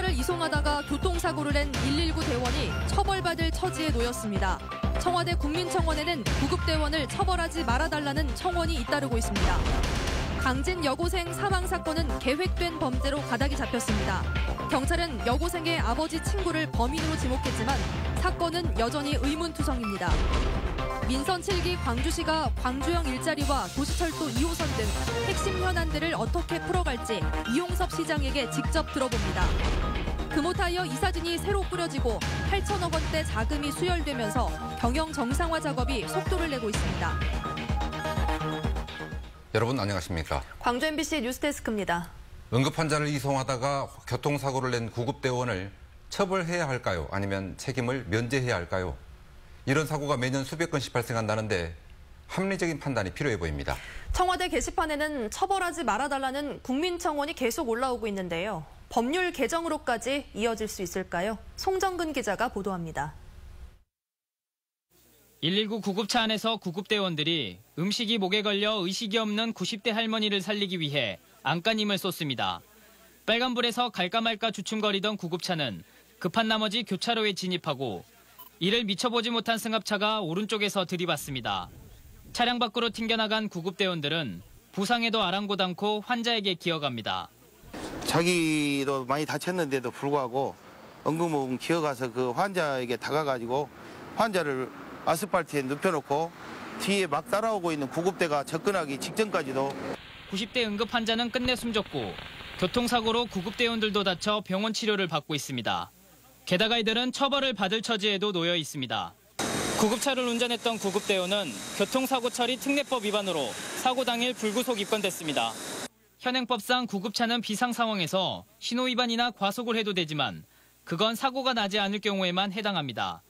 환자를 이송하다가 교통사고를 낸 119 대원이 처벌받을 처지에 놓였습니다. 청와대 국민청원에는 구급대원을 처벌하지 말아달라는 청원이 잇따르고 있습니다. 강진 여고생 사망 사건은 계획된 범죄로 가닥이 잡혔습니다. 경찰은 여고생의 아버지 친구를 범인으로 지목했지만 사건은 여전히 의문투성입니다. 민선 7기 광주시가 광주형 일자리와 도시철도 2호선 등 핵심 현안들을 어떻게 풀어갈지 이용섭 시장에게 직접 들어봅니다. 금호타이어 이사진이 새로 꾸려지고 8천억 원대 자금이 수혈되면서 경영 정상화 작업이 속도를 내고 있습니다. 여러분 안녕하십니까? 광주 MBC 뉴스데스크입니다. 응급환자를 이송하다가 교통사고를 낸 구급대원을 처벌해야 할까요? 아니면 책임을 면제해야 할까요? 이런 사고가 매년 수백 건씩 발생한다는데 합리적인 판단이 필요해 보입니다. 청와대 게시판에는 처벌하지 말아달라는 국민청원이 계속 올라오고 있는데요. 법률 개정으로까지 이어질 수 있을까요? 송정근 기자가 보도합니다. 119 구급차 안에서 구급대원들이 음식이 목에 걸려 의식이 없는 90대 할머니를 살리기 위해 안간힘을 쏟습니다. 빨간불에서 갈까 말까 주춤거리던 구급차는 급한 나머지 교차로에 진입하고 이를 미쳐보지 못한 승합차가 오른쪽에서 들이받습니다. 차량 밖으로 튕겨나간 구급대원들은 부상에도 아랑곳 않고 환자에게 기어갑니다. 자기도 많이 다쳤는데도 불구하고 엉금엉금 기어가서 그 환자에게 다가가지고 환자를 아스팔트에 눕혀놓고 뒤에 막 따라오고 있는 구급대가 접근하기 직전까지도 90대 응급 환자는 끝내 숨졌고 교통사고로 구급대원들도 다쳐 병원 치료를 받고 있습니다. 게다가 이들은 처벌을 받을 처지에도 놓여 있습니다. 구급차를 운전했던 구급대원은 교통사고 처리 특례법 위반으로 사고 당일 불구속 입건됐습니다. 현행법상 구급차는 비상 상황에서 신호 위반이나 과속을 해도 되지만 그건 사고가 나지 않을 경우에만 해당합니다.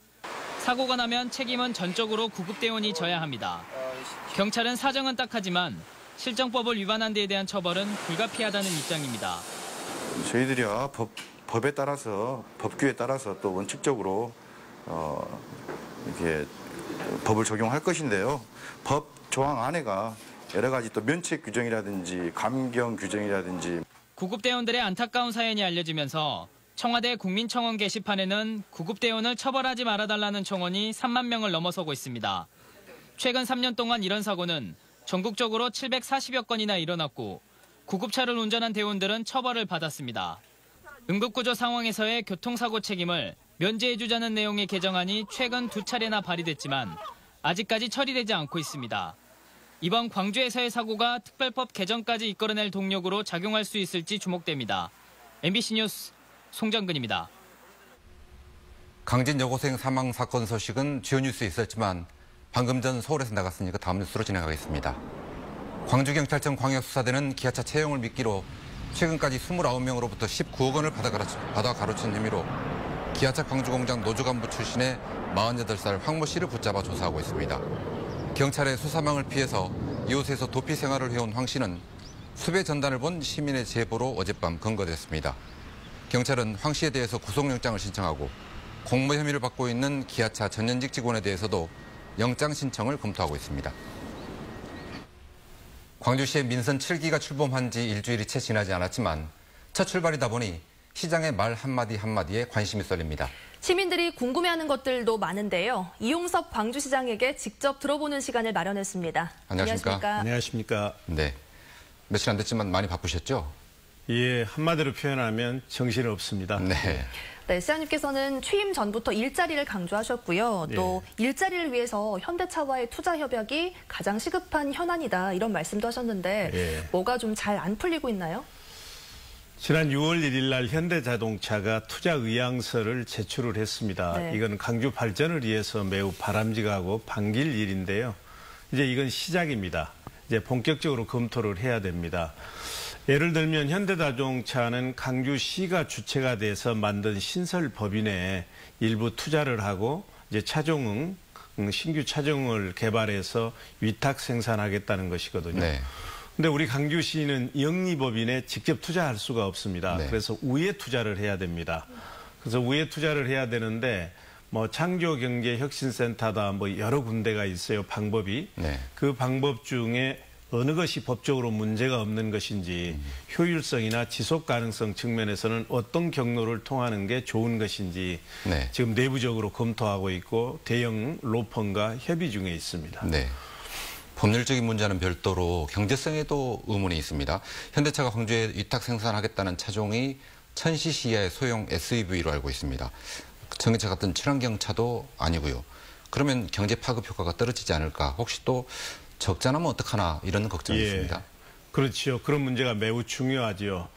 사고가 나면 책임은 전적으로 구급대원이 져야 합니다. 경찰은 사정은 딱하지만 실정법을 위반한 데에 대한 처벌은 불가피하다는 입장입니다. 저희들이야 법에 따라서 법규에 따라서 또 원칙적으로 이렇게 법을 적용할 것인데요. 법 조항 안에가 여러 가지 또 면책 규정이라든지 감경 규정이라든지 구급대원들의 안타까운 사연이 알려지면서 청와대 국민청원 게시판에는 구급대원을 처벌하지 말아달라는 청원이 3만 명을 넘어서고 있습니다. 최근 3년 동안 이런 사고는 전국적으로 740여 건이나 일어났고 구급차를 운전한 대원들은 처벌을 받았습니다. 응급구조 상황에서의 교통사고 책임을 면제해주자는 내용의 개정안이 최근 2차례나 발의됐지만 아직까지 처리되지 않고 있습니다. 이번 광주에서의 사고가 특별법 개정까지 이끌어낼 동력으로 작용할 수 있을지 주목됩니다. MBC 뉴스 송정근입니다. 강진 여고생 사망 사건 소식은 주요 뉴스에 있었지만 방금 전 서울에서 나갔으니까 다음 뉴스로 진행하겠습니다. 광주경찰청 광역수사대는 기아차 채용을 미끼로 최근까지 29명으로부터 19억 원을 받아 가로챈 혐의로 기아차 광주공장 노조 간부 출신의 48살 황모 씨를 붙잡아 조사하고 있습니다. 경찰의 수사망을 피해서 이곳에서 도피 생활을 해온 황 씨는 수배 전단을 본 시민의 제보로 어젯밤 검거됐습니다. 경찰은 황 씨에 대해서 구속영장을 신청하고 공모 혐의를 받고 있는 기아차 전현직 직원에 대해서도 영장 신청을 검토하고 있습니다. 광주시의 민선 7기가 출범한 지 일주일이 채 지나지 않았지만 첫 출발이다 보니 시장의 말 한마디 한마디에 관심이 쏠립니다. 시민들이 궁금해하는 것들도 많은데요. 이용섭 광주시장에게 직접 들어보는 시간을 마련했습니다. 안녕하십니까? 안녕하십니까? 네, 며칠 안 됐지만 많이 바쁘셨죠? 예, 한마디로 표현하면 정신없습니다. 네. 네, 시장님께서는 취임 전부터 일자리를 강조하셨고요. 또 일자리를 위해서 현대차와의 투자 협약이 가장 시급한 현안이다 이런 말씀도 하셨는데 뭐가 좀 잘 안 풀리고 있나요? 지난 6월 1일 날 현대자동차가 투자 의향서를 제출을 했습니다. 네. 이건 광주 발전을 위해서 매우 바람직하고 반길 일인데요. 이제 이건 시작입니다. 이제 본격적으로 검토를 해야 됩니다. 예를 들면 현대자동차는 광주시가 주체가 돼서 만든 신설법인에 일부 투자를 하고 이제 차종응, 신규 차종을 개발해서 위탁 생산하겠다는 것이거든요. 네. 근데 우리 광주시는 영리법인에 직접 투자할 수가 없습니다. 네. 그래서 우회 투자를 해야 됩니다. 그래서 우회 투자를 해야 되는데 뭐 창조경제혁신센터다 뭐 여러 군데가 있어요. 방법이. 네. 그 방법 중에 어느 것이 법적으로 문제가 없는 것인지 효율성이나 지속 가능성 측면에서는 어떤 경로를 통하는 게 좋은 것인지 네. 지금 내부적으로 검토하고 있고 대형 로펌과 협의 중에 있습니다. 네. 법률적인 문제는 별도로 경제성에도 의문이 있습니다. 현대차가 광주에 위탁 생산하겠다는 차종이 1000cc 이하의 소형 SUV로 알고 있습니다. 전기차 같은 친환경 차도 아니고요. 그러면 경제 파급 효과가 떨어지지 않을까? 혹시 또 적자나면 어떡하나 이런 걱정이 있습니다. 그렇죠. 그런 문제가 매우 중요하지요.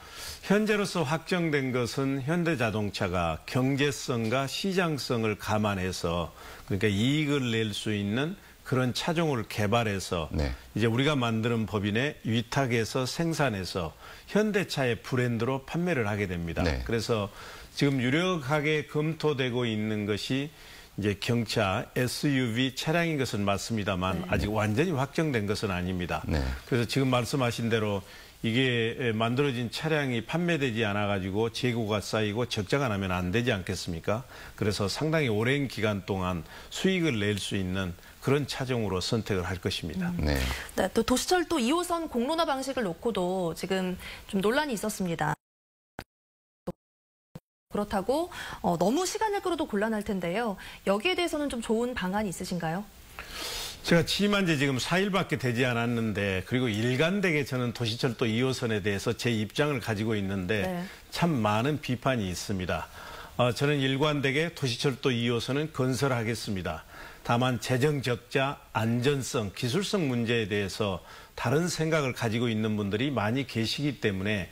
현재로서 확정된 것은 현대자동차가 경제성과 시장성을 감안해서 그러니까 이익을 낼 수 있는 그런 차종을 개발해서 네. 이제 우리가 만드는 법인에 위탁해서 생산해서 현대차의 브랜드로 판매를 하게 됩니다. 네. 그래서 지금 유력하게 검토되고 있는 것이 이제 경차 SUV 차량인 것은 맞습니다만 네. 아직 완전히 확정된 것은 아닙니다. 네. 그래서 지금 말씀하신 대로 이게 만들어진 차량이 판매되지 않아가지고 재고가 쌓이고 적자가 나면 안 되지 않겠습니까? 그래서 상당히 오랜 기간 동안 수익을 낼 수 있는 그런 차종으로 선택을 할 것입니다. 네. 네, 또 도시철도 2호선 공론화 방식을 놓고도 지금 좀 논란이 있었습니다. 그렇다고 너무 시간을 끌어도 곤란할 텐데요. 여기에 대해서는 좀 좋은 방안이 있으신가요? 제가 취임한 지 지금 4일밖에 되지 않았는데 그리고 일관되게 저는 도시철도 2호선에 대해서 제 입장을 가지고 있는데 네. 참 많은 비판이 있습니다. 저는 일관되게 도시철도 2호선은 건설하겠습니다. 다만 재정 적자, 안전성, 기술성 문제에 대해서 다른 생각을 가지고 있는 분들이 많이 계시기 때문에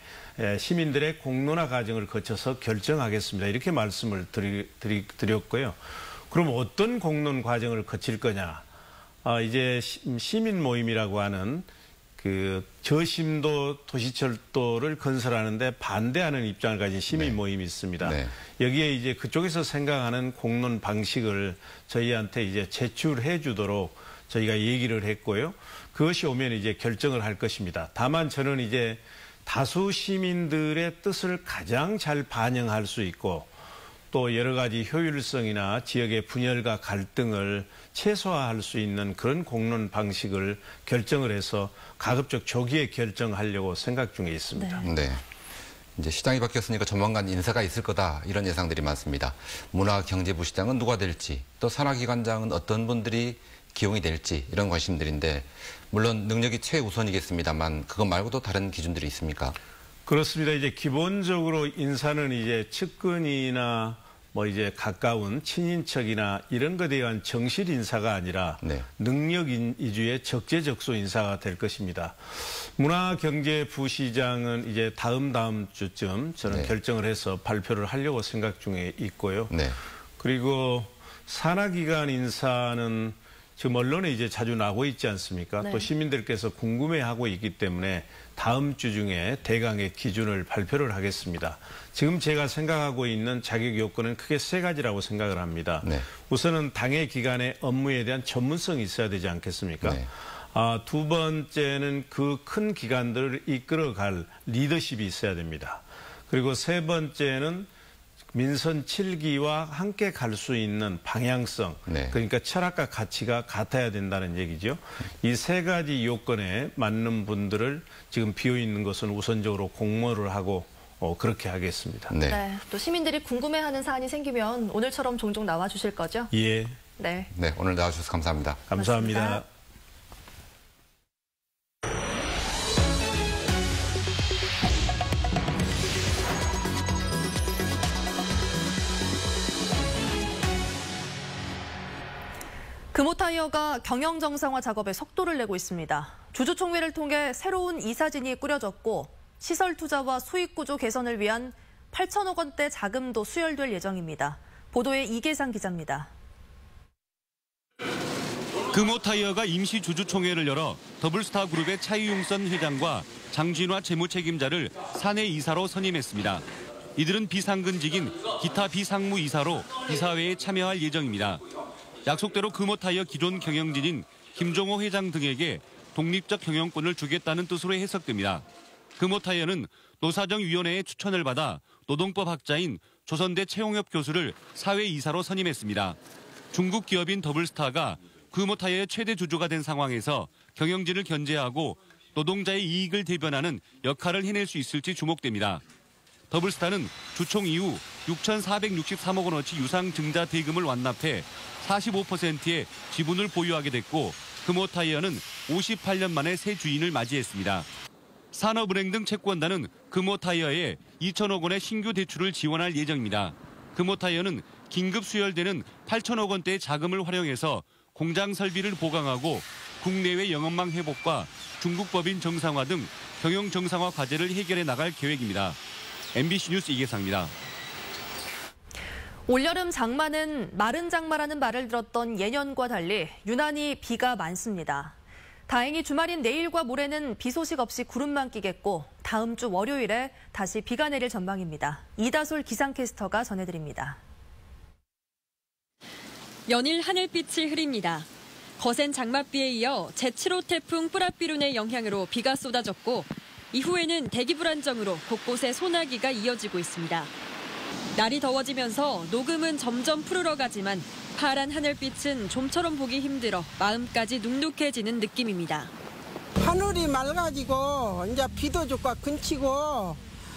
시민들의 공론화 과정을 거쳐서 결정하겠습니다. 이렇게 말씀을 드렸고요. 그럼 어떤 공론 과정을 거칠 거냐? 이제 시민 모임이라고 하는 그 저심도 도시철도를 건설하는데 반대하는 입장을 가진 시민 네. 모임이 있습니다. 네. 여기에 이제 그쪽에서 생각하는 공론 방식을 저희한테 이제 제출해 주도록 저희가 얘기를 했고요. 그것이 오면 이제 결정을 할 것입니다. 다만 저는 이제 다수 시민들의 뜻을 가장 잘 반영할 수 있고 또 여러 가지 효율성이나 지역의 분열과 갈등을 최소화할 수 있는 그런 공론 방식을 결정을 해서 가급적 조기에 결정하려고 생각 중에 있습니다. 네. 이제 시장이 바뀌었으니까 조만간 인사가 있을 거다 이런 예상들이 많습니다. 문화경제부 시장은 누가 될지 또 산하기관장은 어떤 분들이 기용이 될지 이런 관심들인데 물론 능력이 최우선이겠습니다만 그것 말고도 다른 기준들이 있습니까? 그렇습니다. 이제 기본적으로 인사는 이제 측근이나 뭐 이제 가까운 친인척이나 이런 것에 대한 정실 인사가 아니라 네. 능력 위주의 적재적소 인사가 될 것입니다. 문화경제부 시장은 이제 다음 주쯤 저는 네. 결정을 해서 발표를 하려고 생각 중에 있고요. 네. 그리고 산하기관 인사는 지금 언론에 이제 자주 나오고 있지 않습니까? 네. 또 시민들께서 궁금해하고 있기 때문에 다음 주 중에 대강의 기준을 발표를 하겠습니다. 지금 제가 생각하고 있는 자격 요건은 크게 세 가지라고 생각을 합니다. 네. 우선은 당의 기관의 업무에 대한 전문성이 있어야 되지 않겠습니까? 네. 두 번째는 그 큰 기관들을 이끌어갈 리더십이 있어야 됩니다. 그리고 세 번째는 민선 7기와 함께 갈 수 있는 방향성, 네. 그러니까 철학과 가치가 같아야 된다는 얘기죠. 이 세 가지 요건에 맞는 분들을 지금 비어있는 것은 우선적으로 공모를 하고 그렇게 하겠습니다. 네. 네, 또 시민들이 궁금해하는 사안이 생기면 오늘처럼 종종 나와주실 거죠? 예, 네. 네. 오늘 나와주셔서 감사합니다. 감사합니다. 고맙습니다. 금호타이어가 경영 정상화 작업에 속도를 내고 있습니다. 주주총회를 통해 새로운 이사진이 꾸려졌고 시설 투자와 수익 구조 개선을 위한 8천억 원대 자금도 수혈될 예정입니다. 보도에 이계상 기자입니다. 금호타이어가 임시 주주총회를 열어 더블스타 그룹의 차이용선 회장과 장진화 재무책임자를 사내 이사로 선임했습니다. 이들은 비상근직인 기타 비상무 이사로 이사회에 참여할 예정입니다. 약속대로 금호타이어 기존 경영진인 김종호 회장 등에게 독립적 경영권을 주겠다는 뜻으로 해석됩니다. 금호타이어는 노사정위원회의 추천을 받아 노동법 학자인 조선대 최용엽 교수를 사회 이사로 선임했습니다. 중국 기업인 더블스타가 금호타이어의 최대 주주가 된 상황에서 경영진을 견제하고 노동자의 이익을 대변하는 역할을 해낼 수 있을지 주목됩니다. 더블스타는 주총 이후 6,463억 원어치 유상증자 대금을 완납해 45%의 지분을 보유하게 됐고 금호타이어는 58년 만에 새 주인을 맞이했습니다. 산업은행 등 채권단은 금호타이어에 2천억 원의 신규 대출을 지원할 예정입니다. 금호타이어는 긴급 수혈되는 8천억 원대의 자금을 활용해서 공장 설비를 보강하고 국내외 영업망 회복과 중국 법인 정상화 등 경영 정상화 과제를 해결해 나갈 계획입니다. MBC 뉴스 이계상입니다. 올여름 장마는 마른 장마라는 말을 들었던 예년과 달리 유난히 비가 많습니다. 다행히 주말인 내일과 모레는 비 소식 없이 구름만 끼겠고 다음 주 월요일에 다시 비가 내릴 전망입니다. 이다솔 기상캐스터가 전해드립니다. 연일 하늘빛이 흐립니다. 거센 장맛비에 이어 제7호 태풍 뿌라삐룬의 영향으로 비가 쏟아졌고 이후에는 대기 불안정으로 곳곳에 소나기가 이어지고 있습니다. 날이 더워지면서 녹음은 점점 푸르러가지만 파란 하늘빛은 좀처럼 보기 힘들어 마음까지 눅눅해지는 느낌입니다. 하늘이 맑아지고 이제 비도 조금 근치고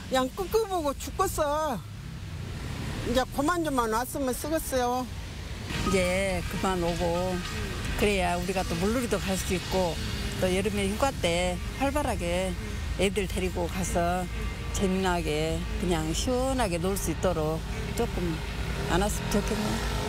그냥 끄끄보고 죽겠어. 이제 그만 좀만 왔으면 쓰겠어요. 이제 그만 오고 그래야 우리가 또 물놀이도 갈 수 있고 또 여름에 휴가 때 활발하게 애들 데리고 가서 재미나게 그냥 시원하게 놀 수 있도록 조금 안 왔으면 좋겠네요.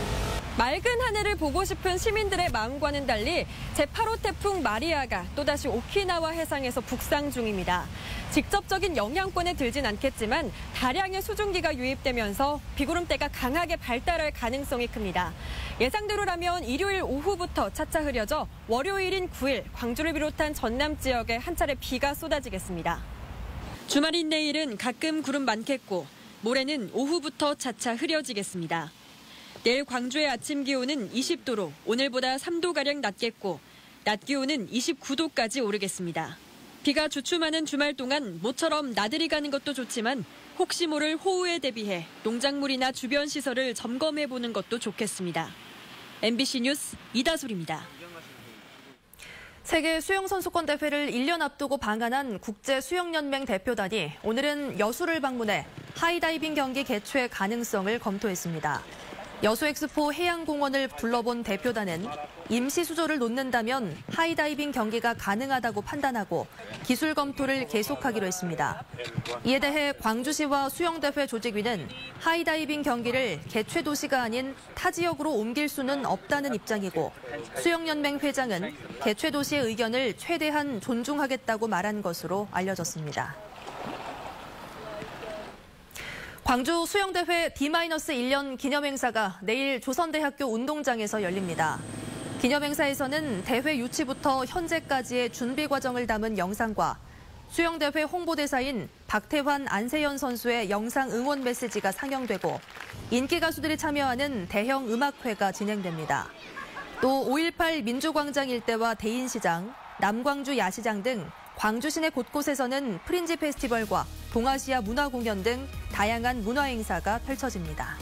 맑은 하늘을 보고 싶은 시민들의 마음과는 달리 제8호 태풍 마리아가 또다시 오키나와 해상에서 북상 중입니다. 직접적인 영향권에 들진 않겠지만 다량의 수증기가 유입되면서 비구름대가 강하게 발달할 가능성이 큽니다. 예상대로라면 일요일 오후부터 차차 흐려져 월요일인 9일 광주를 비롯한 전남 지역에 한 차례 비가 쏟아지겠습니다. 주말인 내일은 가끔 구름 많겠고 모레는 오후부터 차차 흐려지겠습니다. 내일 광주의 아침 기온은 20도로 오늘보다 3도가량 낮겠고 낮 기온은 29도까지 오르겠습니다. 비가 주춤하는 주말 동안 모처럼 나들이 가는 것도 좋지만 혹시 모를 호우에 대비해 농작물이나 주변 시설을 점검해보는 것도 좋겠습니다. MBC 뉴스 이다솔입니다. 세계 수영선수권 대회를 1년 앞두고 방한한 국제수영연맹 대표단이 오늘은 여수를 방문해 하이다이빙 경기 개최 가능성을 검토했습니다. 여수엑스포 해양공원을 둘러본 대표단은 임시 수조를 놓는다면 하이다이빙 경기가 가능하다고 판단하고 기술 검토를 계속하기로 했습니다. 이에 대해 광주시와 수영대회 조직위는 하이다이빙 경기를 개최 도시가 아닌 타 지역으로 옮길 수는 없다는 입장이고 수영연맹 회장은 개최 도시의 의견을 최대한 존중하겠다고 말한 것으로 알려졌습니다. 광주 수영대회 D-1년 기념행사가 내일 조선대학교 운동장에서 열립니다. 기념행사에서는 대회 유치부터 현재까지의 준비 과정을 담은 영상과 수영대회 홍보대사인 박태환, 안세현 선수의 영상 응원 메시지가 상영되고 인기 가수들이 참여하는 대형 음악회가 진행됩니다. 또 5.18 민주광장 일대와 대인시장, 남광주 야시장 등 광주 시내 곳곳에서는 프린지 페스티벌과 동아시아 문화공연 등 다양한 문화행사가 펼쳐집니다.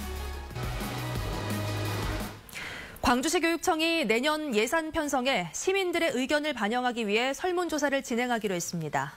광주시 교육청이 내년 예산 편성에 시민들의 의견을 반영하기 위해 설문조사를 진행하기로 했습니다.